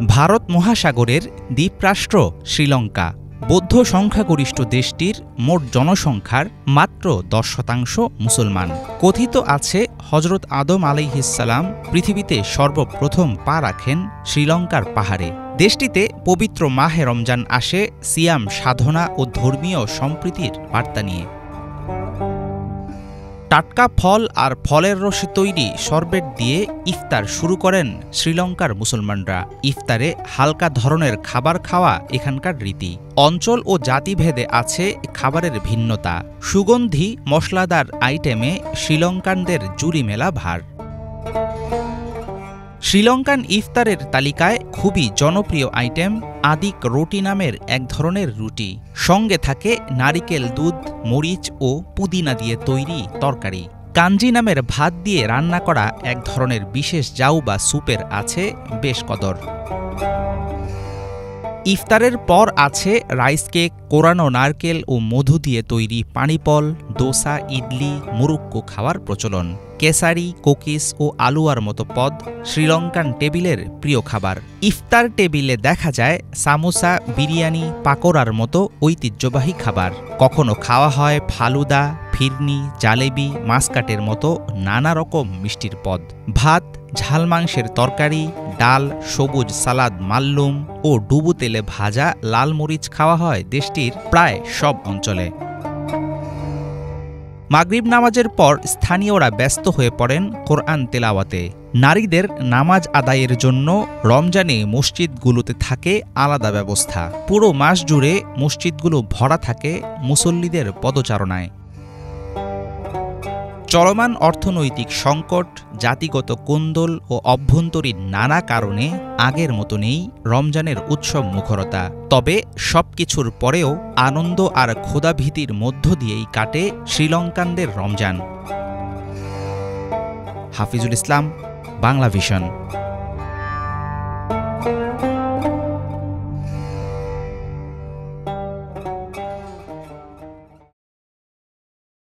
ভারত মহাসাগরের দ্বীপরাষ্ট্র শ্রীলঙ্কা বৌদ্ধ সংখ্যাগরিষ্ঠ দেশটির মোট জনসংখ্যার মাত্র 10% মুসলমান। কথিত আছে হজরত আদম আলাইহিসসালাম পৃথিবীতে সর্বপ্রথম পা রাখেন শ্রীলঙ্কার পাহাড়ে। দেশটিতে পবিত্র মাহে রমজান আসে সিয়াম সাধনা ও ধর্মীয় সম্প্রীতির বার্তা নিয়ে। টাটকা ফল আর ফলের রসে তৈরি শরবত দিয়ে ইফতার শুরু করেন শ্রীলঙ্কার মুসলমানরা। ইফতারে হালকা ধরনের খাবার খাওয়া এখানকার রীতি। অঞ্চল ও জাতিভেদে আছে খাবারের ভিন্নতা। সুগন্ধি মশলাদার আইটেমে শ্রীলঙ্কানদের জুড়ি মেলা ভার। শ্রীলঙ্কান ইফতারের তালিকায় খুবই জনপ্রিয় আইটেম আদিক রুটি নামের এক ধরনের রুটি। সঙ্গে থাকে নারিকেল দুধ, মরিচ ও পুদিনা দিয়ে তৈরি তরকারি। কাঞ্জি নামের ভাত দিয়ে রান্না করা এক ধরনের বিশেষ জাউ বা স্যুপের আছে বেশ কদর। ইফতারের পর আছে রাইস কেক, কোরানো নারকেল ও মধু দিয়ে তৈরি পানিপল, দোসা, ইডলি, মুরুক্কু খাওয়ার প্রচলন। কেসারি, কুকিজ ও আলুয়ার মতো পদ শ্রীলঙ্কান টেবিলের প্রিয় খাবার। ইফতার টেবিলে দেখা যায় সামোসা, বিরিয়ানি, পাকোড়ার মতো ঐতিহ্যবাহী খাবার। কখনো খাওয়া হয় ফালুদা, ফিরনি, জালেবি, মাসকাটের মতো নানা রকম মিষ্টির পদ। ভাত, ঝাল মাংসের তরকারি, ডাল, সবুজ সালাদ, মাল্লুম ও ডুবু তেলে ভাজা লাল মরিচ খাওয়া হয় দেশটির প্রায় সব অঞ্চলে। মাগরিব নামাজের পর স্থানীয়রা ব্যস্ত হয়ে পড়েন কোরআন তেলাওয়াতে। নারীদের নামাজ আদায়ের জন্য রমজানে মসজিদগুলোতে থাকে আলাদা ব্যবস্থা। পুরো মাস জুড়ে মসজিদগুলো ভরা থাকে মুসল্লিদের পদচারণায়। চলমান অর্থনৈতিক সংকট, জাতিগত কোন্দল ও অভ্যন্তরীণ নানা কারণে আগের মতো নেই রমজানের উৎসব মুখরতা। তবে সবকিছুর পরেও আনন্দ আর ক্ষুধাভীতির মধ্য দিয়েই কাটে শ্রীলঙ্কানদের রমজান। হাফিজুল ইসলাম, বাংলা ভিশন।